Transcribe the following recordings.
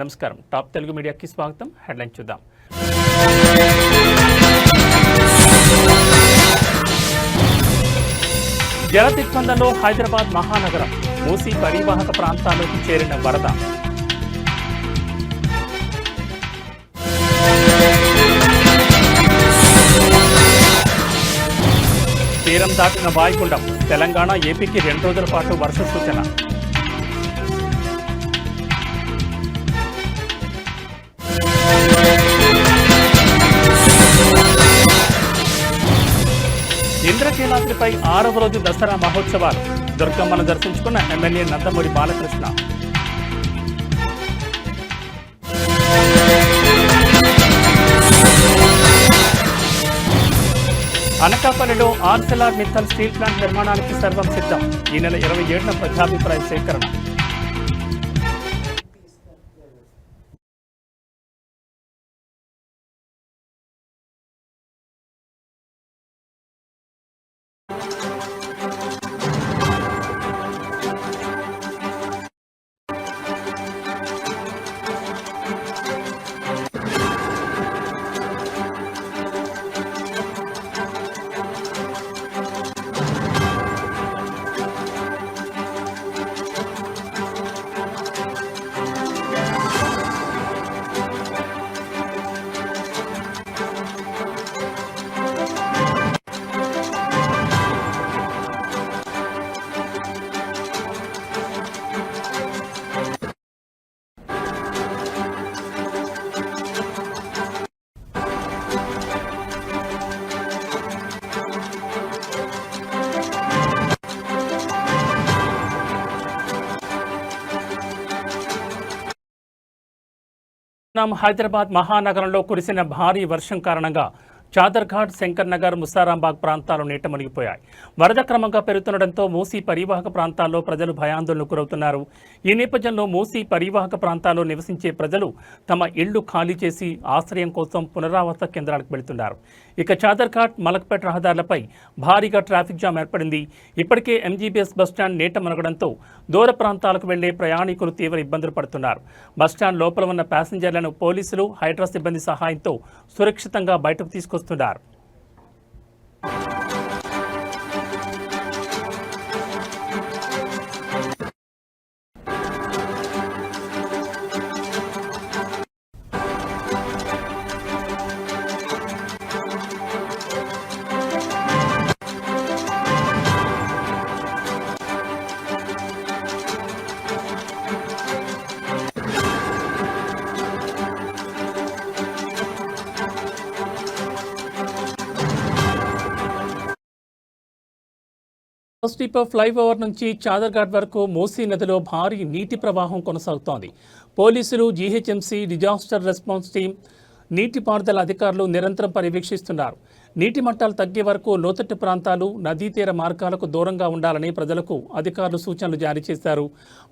నమస్కారం. టాప్ తెలుగు మీడియాకి స్వాగతం. హెడ్లైన్ చూద్దాం. జల దిగ్బంధంలో హైదరాబాద్ మహానగరం. మూసీ పరివాహక ప్రాంతాల్లోకి చేరిన వరద. తీరం దాటిన వాయుగుండం. తెలంగాణ, ఏపీకి 2 రోజుల పాటు వర్ష సూచన. ఇంద్రకీలాద్రిపై 6వ రోజు దసరా మహోత్సవాలు. దుర్గమ్మను దర్శించుకున్న ఎమ్మెల్యే నందమూరి బాలకృష్ణ. అనకాపల్లిలో ఆర్సెలార్ మిత్తల్ స్టీల్ ప్లాంట్ నిర్మాణానికి సర్వం సిద్ధం. ఈ నెల 27న ప్రజాభిప్రాయ సేకరణ. హైదరాబాద్ మహానగరంలో కురిసిన భారీ వర్షం కారణంగా చాదర్ఘాట్, శంకర్ నగర్, ముసారాంబాగ్ ప్రాంతాలు నీట మునిగిపోయాయి. వరద క్రమంగా పెరుగుతుండటంతో మూసీ పరివాహక ప్రాంతాల్లో ప్రజలు భయాందోళనకు గురవుతున్నారు. ఈ నేపథ్యంలో మూసీ పరివాహక ప్రాంతాల్లో నివసించే ప్రజలు తమ ఇళ్లు ఖాళీ చేసి ఆశ్రయం కోసం పునరావాస కేంద్రాలకు వెళుతున్నారు. ఇక చాదర్ఘాట్, మలక్పేట రహదారులపై భారీగా ట్రాఫిక్ జామ్ ఏర్పడింది. ఇప్పటికే ఎంజీబీఎస్ బస్టాండ్ నీట మునగడంతో దూర ప్రాంతాలకు వెళ్లే ప్రయాణికులు తీవ్ర ఇబ్బందులు పడుతున్నారు. బస్టాండ్ లోపల ఉన్న ప్యాసింజర్లను పోలీసులు, హైడ్రా సిబ్బంది సహాయంతో సురక్షితంగా బయటకు తీసుకొస్తున్నారు. డిపో ఫ్లైఓవర్ నుంచి చాదర్ఘాట్ వరకు మూసీ నదిలో భారీ నీటి ప్రవాహం కొనసాగుతోంది. పోలీసులు, జీహెచ్ఎంసీ, డిజాస్టర్ రెస్పాన్స్ టీం, నీటిపారుదల అధికారులు నిరంతరం పర్యవేక్షిస్తున్నారు. నీటి మట్టాలు తగ్గే వరకు లోతట్టు ప్రాంతాలు, నదీ తీర మార్గాలకు దూరంగా ఉండాలని ప్రజలకు అధికారులు సూచనలు జారీ చేశారు.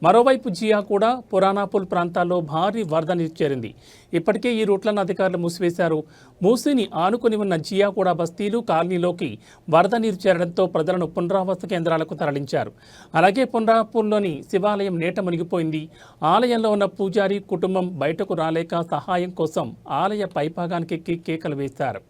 మరోవైపు జియా కూడా పురాణాపూల్ ప్రాంతాల్లో భారీ వరద నీరు చేరింది. ఇప్పటికే ఈ రూట్లను అధికారులు మూసివేశారు. మూసీని ఆనుకుని ఉన్న జియా కూడా బస్తీలు, కాలనీలోకి వరద నీరు చేరడంతో ప్రజలను పునరావాస కేంద్రాలకు తరలించారు. అలాగే పురాణాపూల్లోని శివాలయం నీట మునిగిపోయింది. ఆలయంలో ఉన్న పూజారి కుటుంబం బయటకు రాలేక సహాయం కోసం ఆలయ పైభాగానికి కేకలు వేశారు.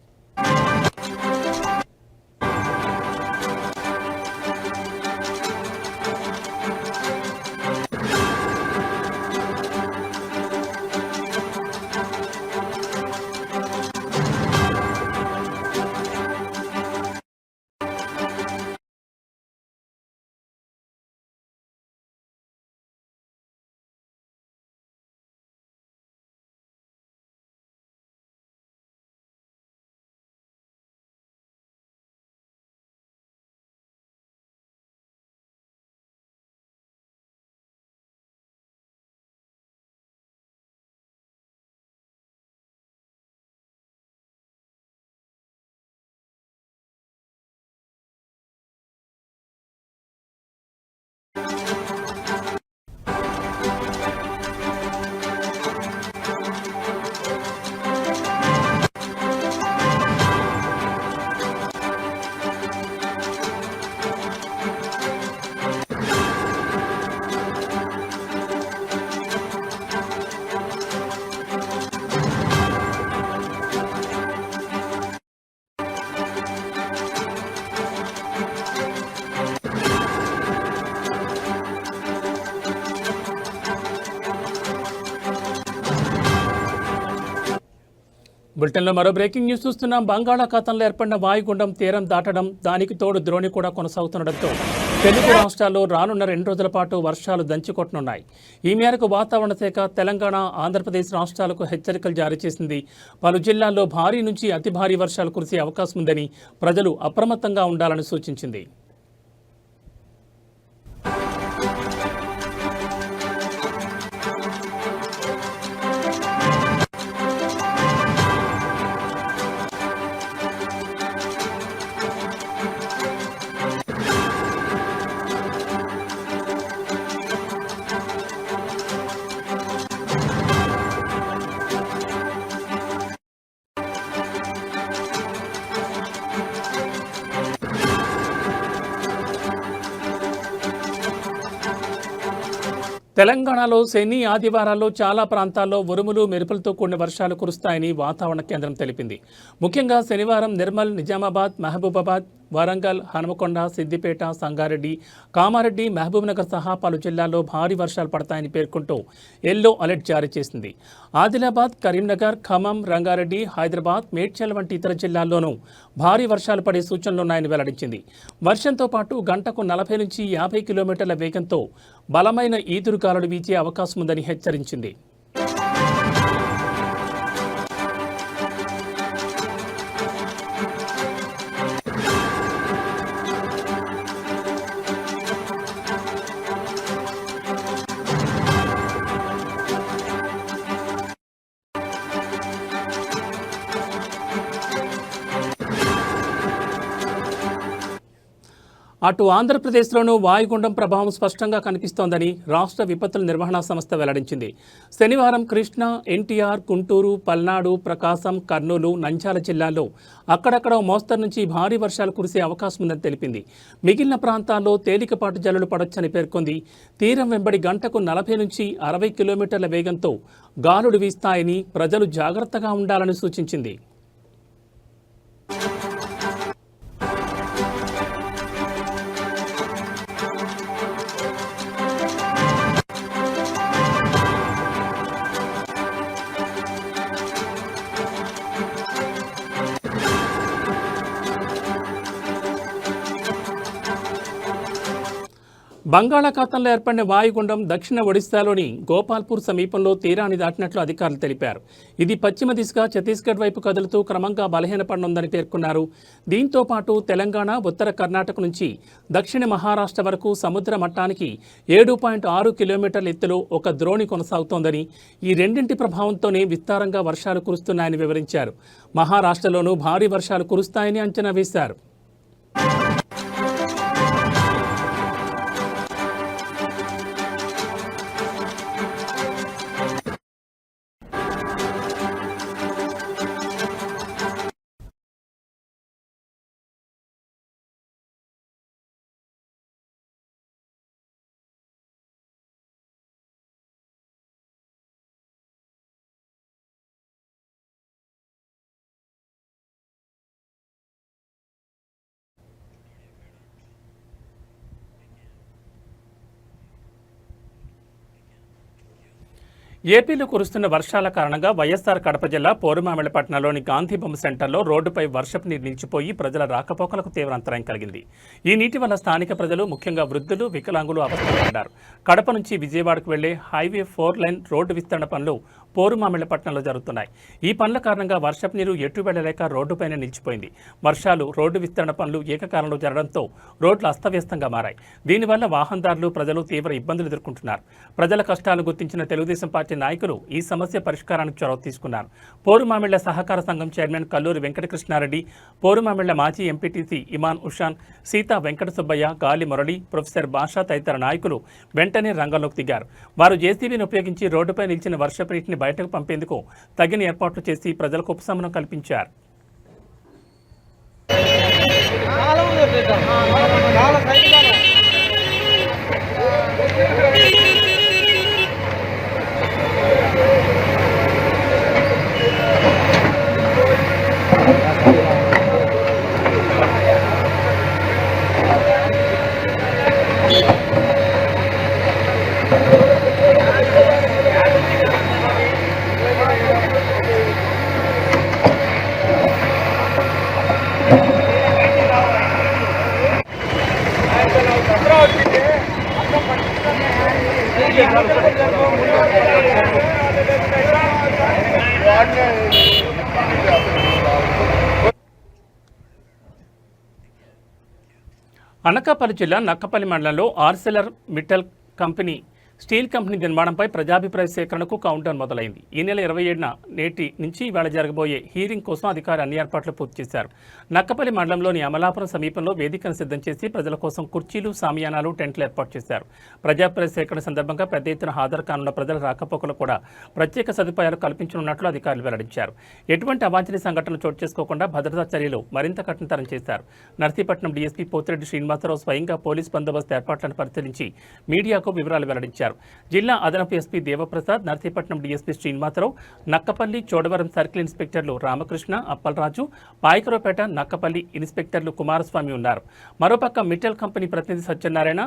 బులెటిన్లో మరో బ్రేకింగ్ న్యూస్ చూస్తున్నాం. బంగాళాఖాతంలో ఏర్పడిన వాయుగుండం తీరం దాటడం, దానికి తోడు ద్రోణి కూడా కొనసాగుతుండటంతో తెలుగు రాష్ట్రాల్లో రానున్న 2 రోజుల పాటు వర్షాలు దంచికొట్టనున్నాయి. ఈ మేరకు వాతావరణ శాఖ తెలంగాణ, ఆంధ్రప్రదేశ్ రాష్ట్రాలకు హెచ్చరికలు జారీ చేసింది. పలు జిల్లాల్లో భారీ నుంచి అతి భారీ వర్షాలు కురిసే అవకాశం ఉందని ప్రజలు అప్రమత్తంగా ఉండాలని సూచించింది. తెలంగాణలో శని, ఆదివారాల్లో చాలా ప్రాంతాల్లో ఉరుములు, మెరుపులతో కూడిన వర్షాలు కురుస్తాయని వాతావరణ కేంద్రం తెలిపింది. ముఖ్యంగా శనివారం నిర్మల్, నిజామాబాద్, మహబూబాబాద్, వరంగల్, హనుమకొండ, సిద్దిపేట, సంగారెడ్డి, కామారెడ్డి, మహబూబ్నగర్ సహా పలు జిల్లాల్లో భారీ వర్షాలు పడతాయని పేర్కొంటూ ఎల్లో అలర్ట్ జారీ చేసింది. ఆదిలాబాద్, కరీంనగర్, ఖమ్మం, రంగారెడ్డి, హైదరాబాద్, మేడ్చల్ వంటి ఇతర జిల్లాల్లోనూ భారీ వర్షాలు పడే సూచనలున్నాయని వెల్లడించింది. వర్షంతో పాటు గంటకు 40 నుంచి 50 కిలోమీటర్ల వేగంతో బలమైన ఈదురుగాలులు వీచే అవకాశం ఉందని హెచ్చరించింది. అటు ఆంధ్రప్రదేశ్లోనూ వాయుగుండం ప్రభావం స్పష్టంగా కనిపిస్తోందని రాష్ట్ర విపత్తుల నిర్వహణ సంస్థ వెల్లడించింది. శనివారం కృష్ణా, ఎన్టీఆర్, గుంటూరు, పల్నాడు, ప్రకాశం, కర్నూలు, నంద్యాల జిల్లాల్లో అక్కడక్కడ మోస్తరు నుంచి భారీ వర్షాలు కురిసే అవకాశం ఉందని తెలిపింది. మిగిలిన ప్రాంతాల్లో తేలికపాటి జల్లులు పడొచ్చని పేర్కొంది. తీరం వెంబడి గంటకు 40 నుంచి 60 కిలోమీటర్ల వేగంతో గాలులు వీస్తాయని ప్రజలు జాగ్రత్తగా ఉండాలని సూచించింది. బంగాళాఖాతంలో ఏర్పడిన వాయుగుండం దక్షిణ ఒడిశాలోని గోపాల్పూర్ సమీపంలో తీరాన్ని దాటినట్లు అధికారులు తెలిపారు. ఇది పశ్చిమ దిశగా ఛత్తీస్గఢ్ వైపు కదులుతూ క్రమంగా బలహీనపడనుందని పేర్కొన్నారు. దీంతో పాటు తెలంగాణ, ఉత్తర కర్ణాటక నుంచి దక్షిణ మహారాష్ట్ర వరకు సముద్ర మట్టానికి 7.6 కిలోమీటర్ల ఎత్తులో ఒక ద్రోణి కొనసాగుతోందని, ఈ రెండింటి ప్రభావంతోనే విస్తారంగా వర్షాలు కురుస్తున్నాయని వివరించారు. మహారాష్ట్రలోనూ భారీ వర్షాలు కురుస్తాయని అంచనా వేశారు. ఏపీలో కురుస్తున్న వర్షాల కారణంగా వైఎస్ఆర్ కడప జిల్లా పోరుమామిళ్లపట్నంలోని గాంధీ బొమ్మ సెంటర్లో రోడ్డుపై వర్షపు నీరు నిలిచిపోయి ప్రజల రాకపోకలకు తీవ్ర అంతరాయం కలిగింది. ఈ నీటి వల్ల స్థానిక ప్రజలు, ముఖ్యంగా వృద్ధులు, వికలాంగులు అవస్థలు పడ్డారు. కడప నుంచి విజయవాడకు వెళ్లే హైవే 4 లైన్ రోడ్డు విస్తరణ పనులు పోరుమామిళ్లపట్నంలో జరుగుతున్నాయి. ఈ పనుల కారణంగా వర్షపు నీరు ఎటు వెళ్లలేక రోడ్డుపైన నిలిచిపోయింది. వర్షాలు, రోడ్డు విస్తరణ పనులు ఏకకాలంలో జరగడంతో రోడ్లు అస్తవ్యస్తంగా మారాయి. దీనివల్ల వాహనదారులు, ప్రజలు తీవ్ర ఇబ్బందులు ఎదుర్కొంటున్నారు. ప్రజల కష్టాలను గుర్తించిన తెలుగుదేశం పార్టీ నాయకులు ఈ సమస్య పరిష్కారానికి చొరవ తీసుకున్నారు. పోరుమామిళ్ల సహకార సంఘం చైర్మన్ కల్లూరి వెంకటకృష్ణారెడ్డి, పోరుమామిళ్ల మాజీ ఎంపీటీసీ ఇమాన్ ఉషాన్, సీతా వెంకట సుబ్బయ్య, గాలి మురళి, ప్రొఫెసర్ భాషా తదితర నాయకులు వెంటనే రంగంలోకి దిగారు. వారు జేసీబీని ఉపయోగించి రోడ్డుపై నిలిచిన వర్షపు నీటిని బయటకు పంపేందుకు తగిన ఏర్పాట్లు చేసి ప్రజలకు ఉపశమనం కల్పించారు. అనకాపల్లి జిల్లా నక్కపల్లి మండలంలో Arcelor Mittal company steel company నిర్మాణంపై ప్రజాభిప్రాయ సేకరణకు కౌంటౌన్ మొదలైంది. ఈ నెల 27న నేటి నుంచి ఇవాళ జరగబోయే హీరింగ్ కోసం అధికారులు అన్ని ఏర్పాట్లు పూర్తి చేశారు. నక్కపల్లి మండలంలోని అమలాపురం సమీపంలో వేదికను సిద్ధం చేసి ప్రజల కోసం కుర్చీలు, సామియానాలు, టెంట్లు ఏర్పాటు చేశారు. ప్రజాభిప్రాయ సేకరణ సందర్భంగా పెద్ద ఎత్తున హాజరు కానున్న ప్రజల రాకపోకలు కూడా ప్రత్యేక సదుపాయాలు కల్పించనున్నట్లు అధికారులు వెల్లడించారు. ఎటువంటి అవాంఛనీయ సంఘటనలు చోటు చేసుకోకుండా భద్రతా చర్యలు మరింత కఠినతరం చేశారు. నర్సీపట్నం డీఎస్పీ పోతిరెడ్డి శ్రీనివాసరావు స్వయంగా పోలీస్ బందోబస్తు ఏర్పాట్లను పరిశీలించి మీడియాకు వివరాలు వెల్లడించారు. జిల్లా అదనపు SP Devaprasad, Narsipatnam DSP Srinivasarao, Nakkapalli, Chodavaram circle ఇన్స్పెక్టర్లు రామకృష్ణ, అప్పలరాజు, పాయకరావుపేట, నక్కపల్లి ఇన్స్పెక్టర్లు కుమారస్వామి ఉన్నారు. మరోపక్క మిట్టల్ కంపెనీ ప్రతినిధి సత్యనారాయణ,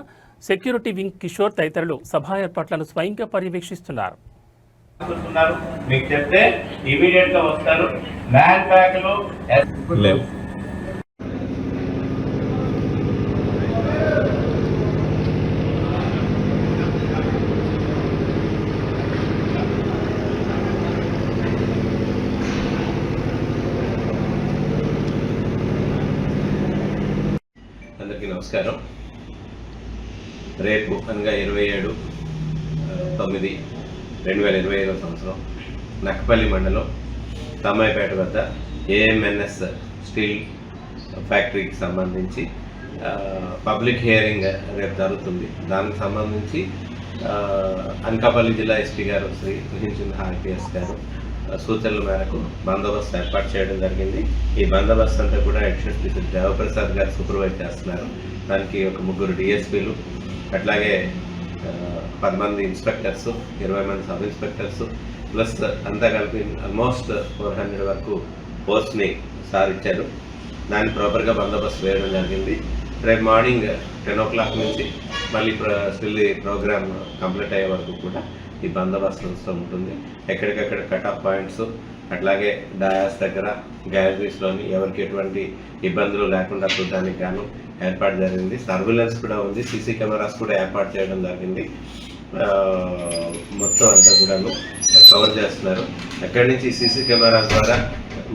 సెక్యూరిటీ వింగ్ కిషోర్ తదితరులు సభా ఏర్పాట్లను స్వయంగా పర్యవేక్షిస్తున్నారు. అందరికీ నమస్కారం. రేపు అనగా 27/9/2025 సంవత్సరం నక్కపల్లి మండలం తమ్మాయిపేట వద్ద ఏఎంఎన్ఎస్ స్టీల్ ఫ్యాక్టరీకి సంబంధించి పబ్లిక్ హియరింగ్ రేపు జరుగుతుంది. దానికి సంబంధించి అనకాపల్లి జిల్లా ఎస్పీ గారు శ్రీ తుహించంద్ర ఐపీఎస్ గారు సూచనల మేరకు బందోబస్తు ఏర్పాటు చేయడం జరిగింది. ఈ బందోబస్తు అంతా కూడా అడిషనల్ స్పీకర్ దేవప్రసాద్ గారు సూపర్వైజ్ చేస్తున్నారు. దానికి ఒక 3 డిఎస్పీలు, అట్లాగే 10 మంది ఇన్స్పెక్టర్స్, 20 మంది సబ్ ఇన్స్పెక్టర్స్, ప్లస్ అంతా కలిపి ఆల్మోస్ట్ 400 వరకు పోస్ట్ని సార్ ఇచ్చారు. దాన్ని ప్రాపర్గా బందోబస్తు వేయడం జరిగింది. రేపు మార్నింగ్ 10 o'clock నుంచి మళ్ళీ స్టిల్ ప్రోగ్రామ్ కంప్లీట్ అయ్యే వరకు కూడా ఈ బందోబస్తు ఉంటుంది. ఎక్కడికక్కడ కట్ ఆఫ్ పాయింట్స్, అట్లాగే డయాస్ దగ్గర, గ్యాలరీస్లోని ఎవరికి ఎటువంటి ఇబ్బందులు లేకుండా చూడడానికి గాను ఏర్పాటు జరిగింది. సర్వేలెన్స్ కూడా ఉంది, సీసీ కెమెరాస్ కూడా ఏర్పాటు చేయడం జరిగింది. మొత్తం అంతా కూడాను కవర్ చేస్తున్నారు. ఎక్కడి నుంచి సీసీ కెమెరాస్ ద్వారా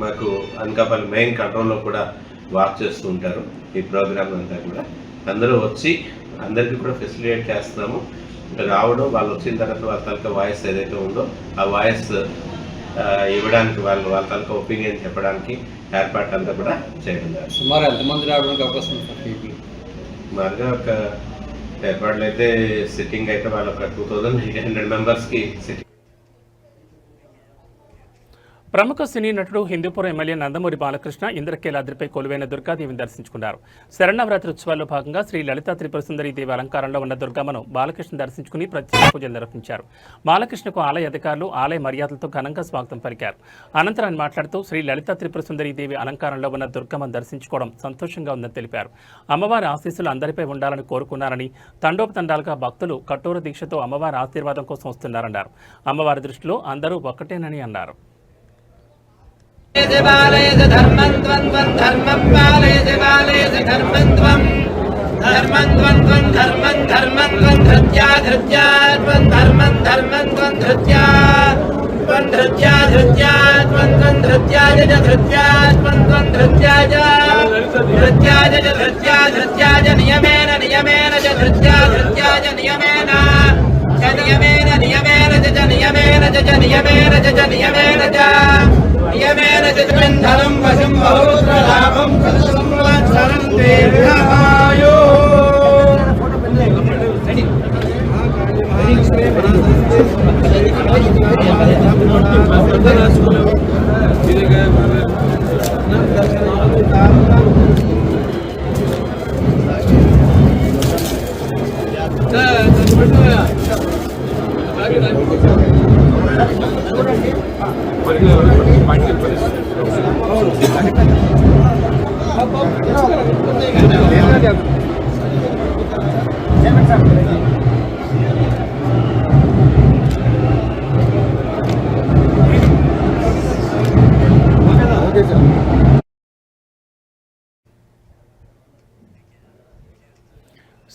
మాకు అనకాపల్లి మెయిన్ కంట్రోల్లో కూడా వాచ్ చేస్తూ ఉంటారు. ఈ ప్రోగ్రామ్ అంతా కూడా అందరూ వచ్చి అందరికీ కూడా ఫెసిలిటేట్ చేస్తున్నాము. రావడం, వాళ్ళు వచ్చిన తర్వాత వాళ్ళ తాలూకా వాయిస్ ఏదైతే ఉందో ఆ వాయిస్ ఇవ్వడానికి, వాళ్ళ తాలూకా ఒపీనియన్ చెప్పడానికి ఏర్పాటు అంతా కూడా చేయడం జరుగుతుంది. సుమారు ఎంతమంది రావడానికి అవకాశం ఉంది? సుమారుగా ఒక ఏర్పాట్లు అయితే సిట్టింగ్ అయితే వాళ్ళు ఒక 2800 మెంబర్స్కి సిట్టింగ్. ప్రముఖ సినీ నటుడు హిందూపురం ఎమ్మెల్యే నందమూరి బాలకృష్ణ ఇంద్రకీలాద్రిపై కొలువైన దుర్గాదేవిని దర్శించుకున్నారు. శరన్నవరాత్రి ఉత్సవాల్లో భాగంగా శ్రీ లలితా త్రిపుర సుందరి దేవి అలంకారంలో ఉన్న దుర్గమ్మను బాలకృష్ణ దర్శించుకుని ప్రత్యేక పూజలు నిర్వహించారు. బాలకృష్ణకు ఆలయ అధికారులు ఆలయ మర్యాదలతో ఘనంగా స్వాగతం పలికారు. అనంతరం ఆయన మాట్లాడుతూ శ్రీ లలితా త్రిపుర సుందరి దేవి అలంకారంలో ఉన్న దుర్గమ్మను దర్శించుకోవడం సంతోషంగా ఉందని తెలిపారు. అమ్మవారి ఆశీస్సులు అందరిపై ఉండాలని కోరుకున్నారని, తండోపతండాలుగా భక్తులు కఠోర దీక్షతో అమ్మవారి ఆశీర్వాదం కోసం వస్తున్నారన్నారు. అమ్మవారి దృష్టిలో అందరూ ఒక్కటేనని అన్నారు. ధనం వశం బహురుద్రలాభం సంవత్సరం దేవాయో.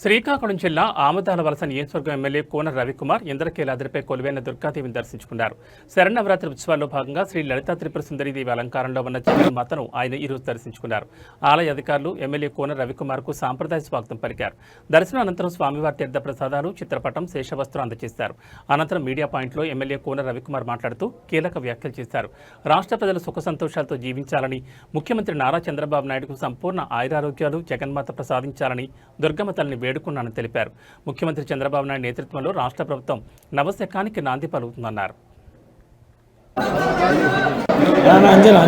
శ్రీకాకుళం జిల్లా ఆమదాల వలస నియోజకవర్గం ఎమ్మెల్యే కోన రవికుమార్ ఇంద్రకీలాద్రిపై కొలువైన దుర్గాదేవిని దర్శించుకున్నారు. శరన్నవరాత్రి ఉత్సవాల్లో భాగంగా శ్రీ లలితా త్రిపుర సుందరీదేవి అలంకారంలో ఉన్న జగన్మాతను ఆయన ఈరోజు దర్శించుకున్నారు. ఆలయ అధికారులు ఎమ్మెల్యే కోన రవికుమార్కు సాంప్రదాయ స్వాగతం పలికారు. దర్శనం అనంతరం స్వామివారి తీర్థ ప్రసాదాలు, చిత్రపటం, శేషవస్త్రం అందజేశారు. అనంతరం మీడియా పాయింట్లో ఎమ్మెల్యే కోన రవికుమార్ మాట్లాడుతూ కీలక వ్యాఖ్యలు చేశారు. రాష్ట్ర ప్రజలు సుఖ సంతోషాలతో జీవించాలని, ముఖ్యమంత్రి నారా చంద్రబాబు నాయుడుకు సంపూర్ణ ఆయురారోగ్యాలు జగన్మాత ప్రసాదించాలని దుర్గమ్మ తల్లిని వేడుకున్నానని తెలిపారు. ముఖ్యమంత్రి చంద్రబాబు నాయుడు నేతృత్వంలో రాష్ట్ర ప్రభుత్వం నవశకానికి నాంది పలుకుతుందన్నారు.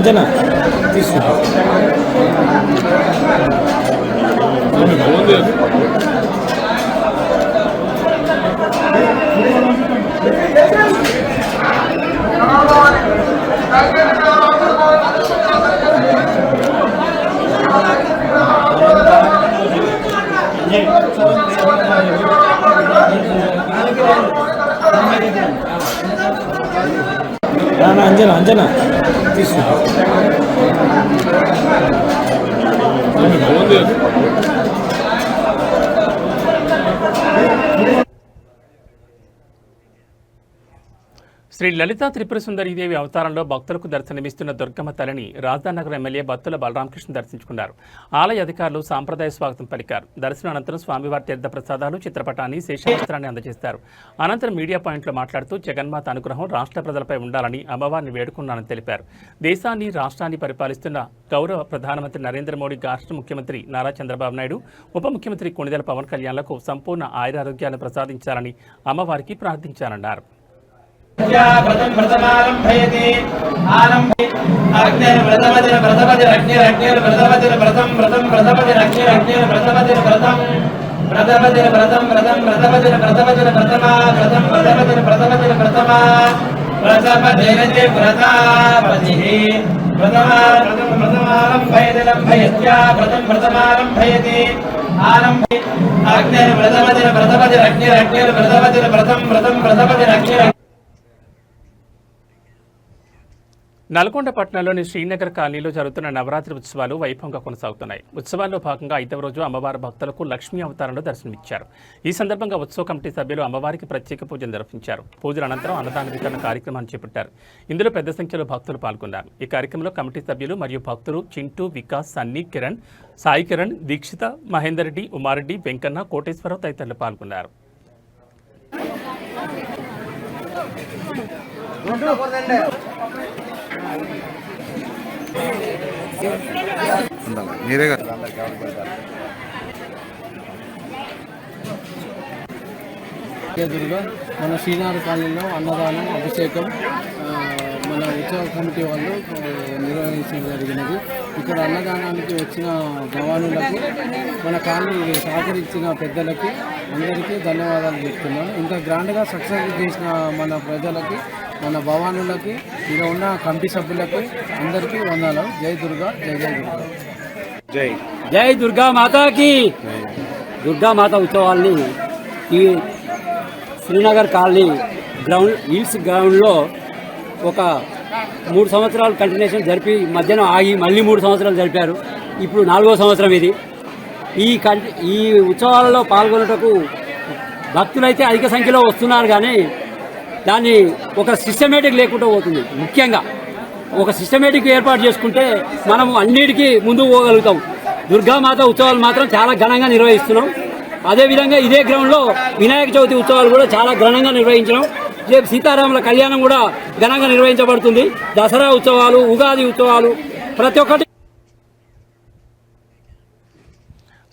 అంజనా శ్రీ లలితా త్రిపుర సుందరీదేవి అవతారంలో భక్తులకు దర్శనమిస్తున్న దుర్గమ్మ తల్లిని రాజధానగర్ ఎమ్మెల్యే బత్తుల బలరామకృష్ణ దర్శించుకున్నారు. ఆలయ అధికారులు సాంప్రదాయ స్వాగతం పలికారు. దర్శనం అనంతరం స్వామివారి తీర్థ ప్రసాదాలు, చిత్రపటాన్ని, శేషవస్త్రాన్ని అందజేస్తారు. అనంతరం మీడియా పాయింట్లో మాట్లాడుతూ జగన్మాత అనుగ్రహం రాష్ట్ర ప్రజలపై ఉండాలని అమ్మవారిని వేడుకున్నానని తెలిపారు. దేశాన్ని, రాష్ట్రాన్ని పరిపాలిస్తున్న గౌరవ ప్రధానమంత్రి నరేంద్ర మోడీ, రాష్ట్ర ముఖ్యమంత్రి నారా చంద్రబాబు నాయుడు, ఉప ముఖ్యమంత్రి కొణిదెల పవన్ కళ్యాణ్లకు సంపూర్ణ ఆయురారోగ్యాలను ప్రసాదించాలని అమ్మవారికి ప్రార్థించారన్నారు. వ్రతం వ్రతమారంభయతి ఆరంభే అగ్నేన వ్రతమదిన వ్రతమదిన అగ్నేన వ్రతమదిన వ్రతం వ్రతం వ్రతమదిన అగ్నేన వ్రతమదిన వ్రతం వ్రతమదిన వ్రతం వ్రతం వ్రతమదిన వ్రతమదిన వ్రతమా వ్రతం వ్రతమదిన వ్రతమదిన వ్రతమా వ్రతమదిన వ్రతాపతిః వ్రతమా వ్రతం వ్రతమారంభయతి లంభయత్యా వ్రతం వ్రతమారంభయతి ఆరంభే అగ్నేన వ్రతమదిన వ్రతమదిన అగ్నేన వ్రతమదిన వ్రతం వ్రతం వ్రతమదిన అగ్నేన. నల్గొండ పట్టణంలోని శ్రీనగర్ కాలనీలో జరుగుతున్న నవరాత్రి ఉత్సవాలు వైభవంగా కొనసాగుతున్నాయి. ఉత్సవాల్లో భాగంగా 5వ రోజు అమ్మవారి భక్తులకు లక్ష్మీ అవతారంలో దర్శనమిచ్చారు. ఈ సందర్భంగా ఉత్సవ కమిటీ సభ్యులు అమ్మవారికి ప్రత్యేక పూజలు నిర్వహించారు. పూజల అనంతరం అన్నదాన వితరణ కార్యక్రమాన్ని చేపట్టారు. ఇందులో పెద్ద సంఖ్యలో భక్తులు పాల్గొన్నారు. ఈ కార్యక్రమంలో కమిటీ సభ్యులు మరియు భక్తులు చింటూ, వికాస్, సన్నీ, కిరణ్, సాయి కిరణ్, దీక్షిత, మహేందర్ రెడ్డి, ఉమారెడ్డి, వెంకన్న, కోటేశ్వరరావు తదితరులు పాల్గొన్నారు. మీరే ఎదురుగా మన శ్రీనగర్ కాలనీలో అన్నదానం, అభిషేకం మన ఉత్సవ కమిటీ వాళ్ళు నిర్వహించడం జరిగినది. ఇక్కడ అన్నదానానికి వచ్చిన జవానులకు, మన కాలనీ సహకరించిన పెద్దలకి అందరికీ ధన్యవాదాలు చెప్తున్నాను. ఇంత గ్రాండ్గా సక్సెస్ చేసిన మన ప్రజలకి, మన భవానులకి, ఇక్కడ ఉన్న కమిటీ సభ్యులకు అందరికీ వందనాలు. జై దుర్గా, జై జై దుర్గా. జై జై దుర్గా మాతాకి. దుర్గా మాత ఉత్సవాల్ని ఈ శ్రీనగర్ కాలనీ హిల్స్ గ్రౌండ్లో ఒక 3 సంవత్సరాలు కంటిన్యూషన్ జరిపి మధ్యన ఆగి మళ్ళీ 3 సంవత్సరాలు జరిపారు. ఇప్పుడు 4వ సంవత్సరం ఇది. ఈ ఉత్సవాలలో పాల్గొనటకు భక్తులైతే అధిక సంఖ్యలో వస్తున్నారు, కానీ దాన్ని ఒక సిస్టమేటిక్ లేకుండా పోతుంది. ముఖ్యంగా ఒక సిస్టమేటిక్ ఏర్పాటు చేసుకుంటే మనము అన్నిటికీ ముందుకు పోగలుగుతాం. దుర్గామాత ఉత్సవాలు మాత్రం చాలా ఘనంగా నిర్వహిస్తున్నాం. అదేవిధంగా ఇదే గ్రౌండ్లో వినాయక చవితి ఉత్సవాలు కూడా చాలా ఘనంగా నిర్వహించడం. రేపు సీతారాముల కళ్యాణం కూడా ఘనంగా నిర్వహించబడుతుంది. దసరా ఉత్సవాలు, ఉగాది ఉత్సవాలు, ప్రతి ఒక్కటి.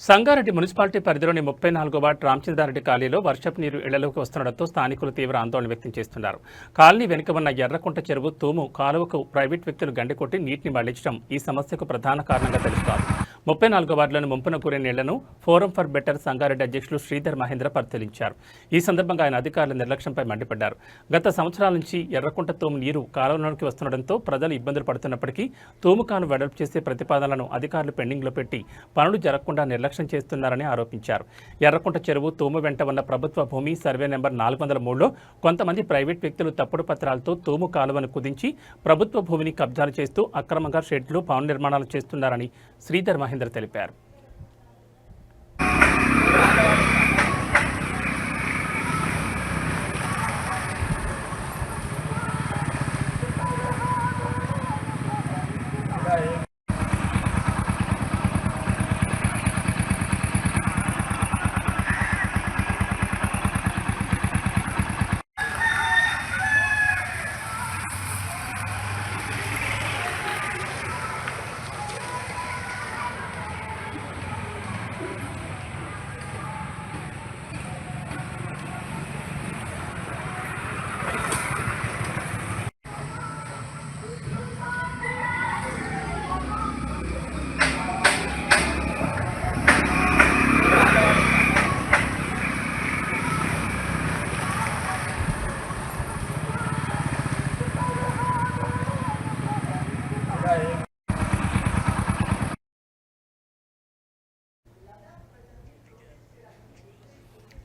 సంగారెడ్డి మున్సిపాలిటీ పరిధిలోని 34వ వార్డు రామచంద్రారెడ్డి కాలనీలో వర్షపు నీరు ఇళ్లలోకి వస్తుండటంతో స్థానికులు తీవ్ర ఆందోళన వ్యక్తం చేస్తున్నారు. కాలనీ వెనుక ఉన్న ఎర్రకుంట చెరువు, తూము కాలువకు ప్రైవేట్ వ్యక్తులు గండికొట్టి నీటిని మళ్లించడం ఈ సమస్యకు ప్రధాన కారణంగా తెలుస్తోంది. 34వ వార్డులోని ముంపున గురైన ఇళ్లను ఫోరం ఫర్ బెటర్ సంగారెడ్డి అధ్యక్షులు శ్రీధర్ మహేంద్ర పరిశీలించారు. ఈ సందర్భంగా ఆయన అధికారుల నిర్లక్ష్యంపై మండిపడ్డారు. గత సంవత్సరాల నుంచి ఎర్రకుంట తూము నీరు కాలువలోకి వస్తుండటంతో ప్రజలు ఇబ్బందులు పడుతున్నప్పటికీ తూముకాను వెడల్పు చేసే ప్రతిపాదనలను అధికారులు పెండింగ్లో పెట్టి పనులు జరగకుండా నిర్లక్ష్యం చేస్తున్నారని ఆరోపించారు. ఎర్రకుంట చెరువు, తూము వెంట ఉన్న ప్రభుత్వ భూమి సర్వే నెంబర్ 403లో కొంతమంది ప్రైవేట్ వ్యక్తులు తప్పుడు పత్రాలతో తూము కాలువను కుదించి ప్రభుత్వ భూమిని కబ్జాలు చేస్తూ అక్రమంగా షెడ్లు, భవన నిర్మాణాలు చేస్తున్నారని శ్రీధర్ మహేంద్ర తెలిపారు.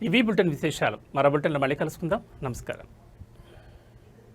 ఇవి బులెటిన్ విశేషాలు. మరో బులెటిన్లో మళ్ళీ కలుసుకుందాం. నమస్కారం.